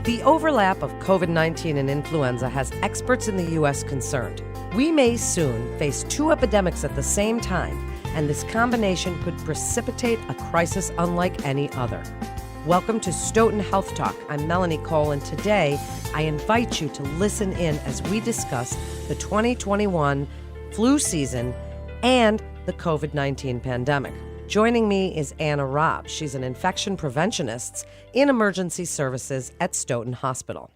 The overlap of COVID-19 and influenza has experts in the U.S. concerned. We may soon face two epidemics at the same time, and this combination could precipitate a crisis unlike any other. Welcome to Stoughton Health Talk. I'm Melanie Cole, and today I invite you to listen in as we discuss the 2021 flu season and the COVID-19 pandemic. Joining me is Anna Robb. She's an infection preventionist in emergency services at Stoughton Hospital.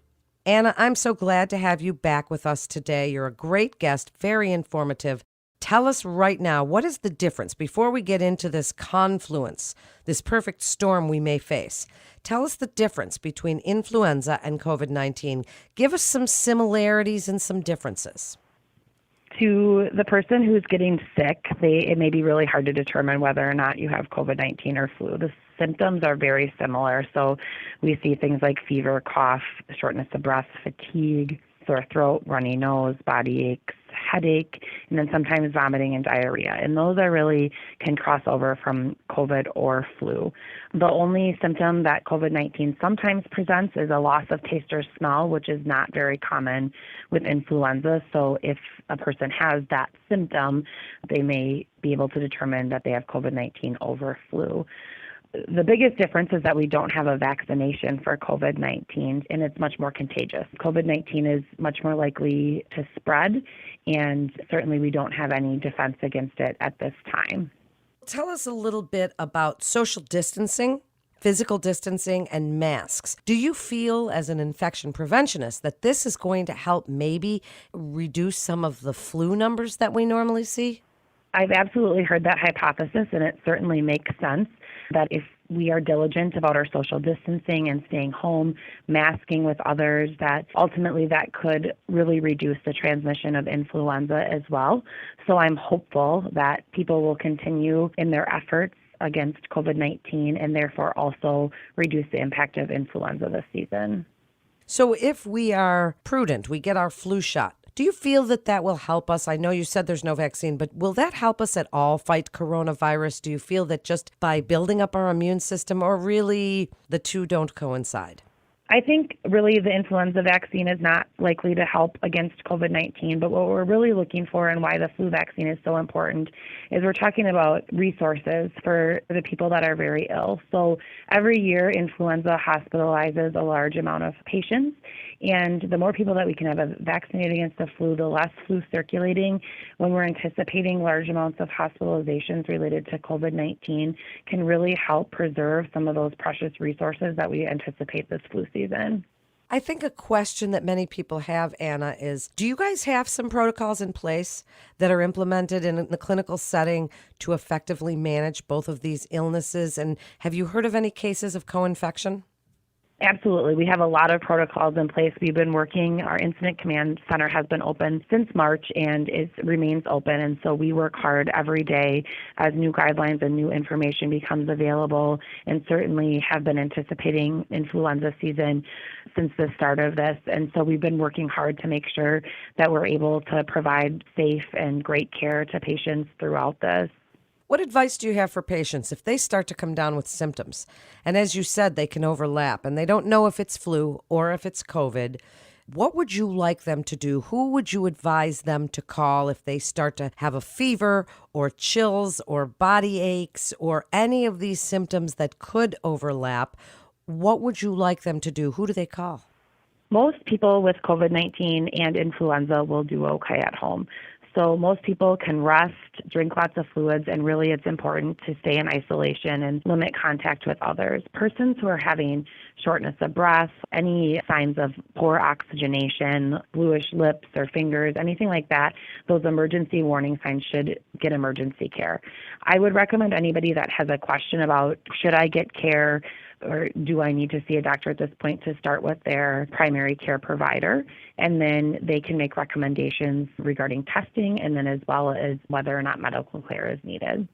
Anna, I'm so glad to have you back with us today. You're a great guest, very informative. Tell us right now, what is the difference before we get into this confluence, this perfect storm we may face? Tell us the difference between influenza and COVID-19. Give us some similarities and some differences. To the person who's getting sick, it may be really hard to determine whether or not you have COVID-19 or flu. The symptoms are very similar. So we see things like fever, cough, shortness of breath, fatigue, sore throat, runny nose, body aches, headache, and then sometimes vomiting and diarrhea. And those can cross over from COVID or flu. The only symptom that COVID-19 sometimes presents is a loss of taste or smell, which is not very common with influenza. So if a person has that symptom, they may be able to determine that they have COVID-19 over flu. The biggest difference is that we don't have a vaccination for COVID-19, and it's much more contagious. COVID-19 is much more likely to spread, and certainly we don't have any defense against it at this time. Tell us a little bit about social distancing, physical distancing, and masks. Do you feel, as an infection preventionist, that this is going to help maybe reduce some of the flu numbers that we normally see? I've absolutely heard that hypothesis, and it certainly makes sense that if we are diligent about our social distancing and staying home, masking with others, that ultimately that could really reduce the transmission of influenza as well. So I'm hopeful that people will continue in their efforts against COVID-19 and therefore also reduce the impact of influenza this season. So if we are prudent, we get our flu shot, do you feel that that will help us? I know you said there's no vaccine, but will that help us at all fight coronavirus? Do you feel that just by building up our immune system, or really the two don't coincide? I think really the influenza vaccine is not likely to help against COVID-19, but what we're really looking for and why the flu vaccine is so important is we're talking about resources for the people that are very ill. So every year, influenza hospitalizes a large amount of patients, and the more people that we can have vaccinated against the flu, the less flu circulating. When we're anticipating large amounts of hospitalizations related to COVID-19, can really help preserve some of those precious resources that we anticipate this flu season. I think a question that many people have, Anna, is do you guys have some protocols in place that are implemented in the clinical setting to effectively manage both of these illnesses? And have you heard of any cases of co-infection? Absolutely. We have a lot of protocols in place. We've been working, our incident command center has been open since March and it remains open. And so we work hard every day as new guidelines and new information becomes available, and certainly have been anticipating influenza season since the start of this. And so we've been working hard to make sure that we're able to provide safe and great care to patients throughout this. What advice do you have for patients if they start to come down with symptoms? And as you said, they can overlap and they don't know if it's flu or if it's COVID. What would you like them to do? Who would you advise them to call if they start to have a fever or chills or body aches or any of these symptoms that could overlap? What would you like them to do? Who do they call? Most people with COVID-19 and influenza will do okay at home. So most people can rest, drink lots of fluids, and really it's important to stay in isolation and limit contact with others. Persons who are having shortness of breath, any signs of poor oxygenation, bluish lips or fingers, anything like that, those emergency warning signs should get emergency care. I would recommend anybody that has a question about should I get care or do I need to see a doctor at this point to start with their primary care provider, and then they can make recommendations regarding testing and then as well as whether or not medical care is needed.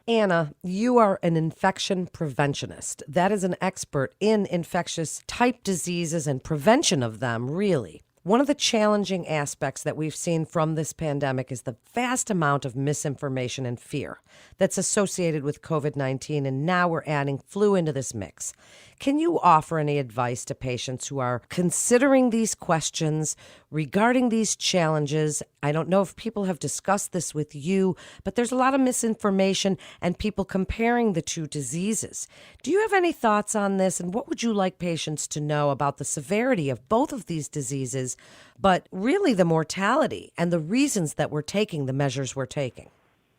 Anna, you are an infection preventionist. That is an expert in infectious type diseases and prevention of them, really. One of the challenging aspects that we've seen from this pandemic is the vast amount of misinformation and fear that's associated with COVID-19, and now we're adding flu into this mix. Can you offer any advice to patients who are considering these questions regarding these challenges? I don't know if people have discussed this with you, but there's a lot of misinformation and people comparing the two diseases. Do you have any thoughts on this, and what would you like patients to know about the severity of both of these diseases, but really the mortality and the reasons that we're taking the measures we're taking?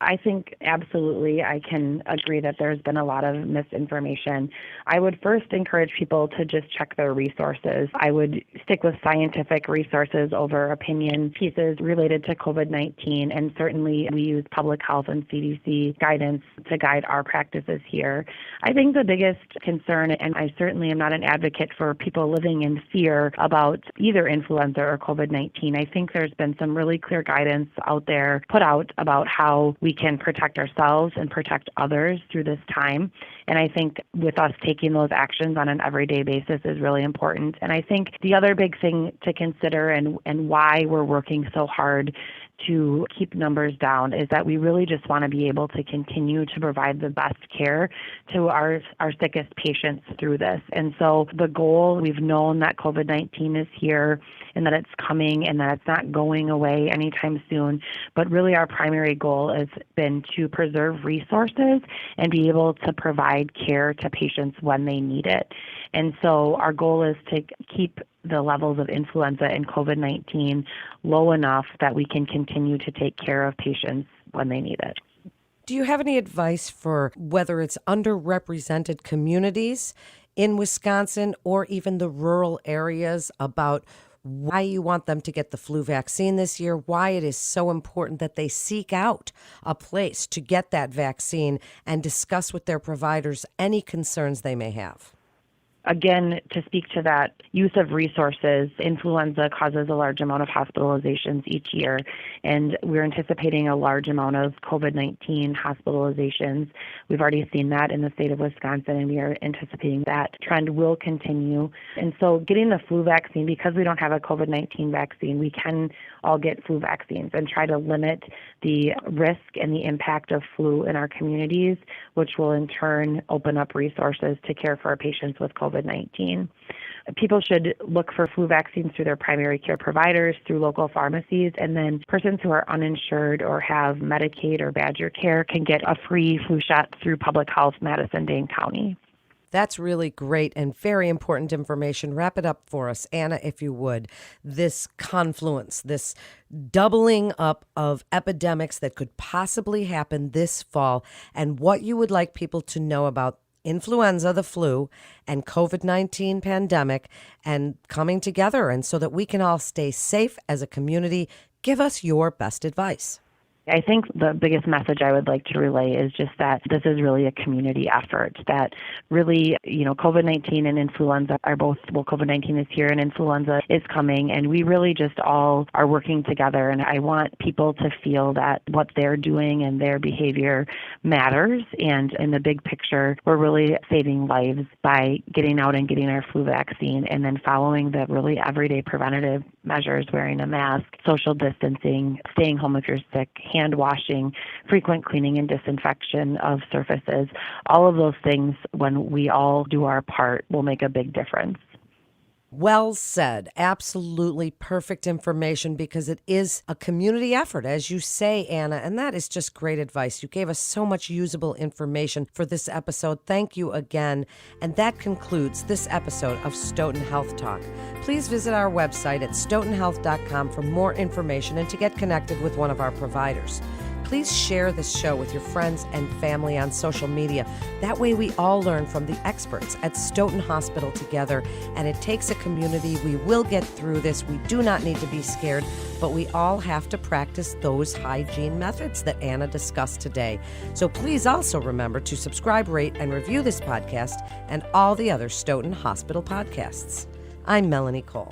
I think absolutely I can agree that there's been a lot of misinformation. I would first encourage people to just check their resources. I would stick with scientific resources over opinion pieces related to COVID-19, and certainly we use public health and CDC guidance to guide our practices here. I think the biggest concern, and I certainly am not an advocate for people living in fear about either influenza or COVID-19, I think there's been some really clear guidance out there put out about how we can protect ourselves and protect others through this time. And I think with us taking those actions on an everyday basis is really important. And I think the other big thing to consider and why we're working so hard to keep numbers down is that we really just want to be able to continue to provide the best care to our sickest patients through this. And so the goal, we've known that COVID-19 is here and that it's coming and that it's not going away anytime soon. But really our primary goal has been to preserve resources and be able to provide care to patients when they need it. And so our goal is to keep the levels of influenza and COVID-19 low enough that we can continue to take care of patients when they need it. Do you have any advice for whether it's underrepresented communities in Wisconsin or even the rural areas about why you want them to get the flu vaccine this year, why it is so important that they seek out a place to get that vaccine and discuss with their providers any concerns they may have? Again, to speak to that use of resources, influenza causes a large amount of hospitalizations each year, and we're anticipating a large amount of COVID-19 hospitalizations. We've already seen that in the state of Wisconsin, and we are anticipating that trend will continue. And so getting the flu vaccine, because we don't have a COVID-19 vaccine, we can all get flu vaccines and try to limit the risk and the impact of flu in our communities, which will in turn open up resources to care for our patients with COVID-19. People should look for flu vaccines through their primary care providers, through local pharmacies, and then persons who are uninsured or have Medicaid or Badger Care can get a free flu shot through Public Health Madison-Dane County. That's really great and very important information. Wrap it up for us, Anna, if you would. This confluence, this doubling up of epidemics that could possibly happen this fall, and what you would like people to know about influenza, the flu, and COVID-19 pandemic, and coming together, and so that we can all stay safe as a community. Give us your best advice. I think the biggest message I would like to relay is just that this is really a community effort, that really, COVID-19 and influenza are both, COVID-19 is here and influenza is coming, and we really just all are working together. And I want people to feel that what they're doing and their behavior matters. And in the big picture, we're really saving lives by getting out and getting our flu vaccine and then following the really everyday preventative measures, wearing a mask, social distancing, staying home if you're sick, hand washing, frequent cleaning and disinfection of surfaces. All of those things, when we all do our part, will make a big difference. Well said. Absolutely perfect information, because it is a community effort, as you say, Anna, and that is just great advice. You gave us so much usable information for this episode. Thank you again. And that concludes this episode of Stoughton Health Talk. Please visit our website at stoughtonhealth.com for more information and to get connected with one of our providers. Please share this show with your friends and family on social media. That way we all learn from the experts at Stoughton Hospital together, and it takes a community. We will get through this. We do not need to be scared, but we all have to practice those hygiene methods that Anna discussed today. So please also remember to subscribe, rate, and review this podcast and all the other Stoughton Hospital podcasts. I'm Melanie Cole.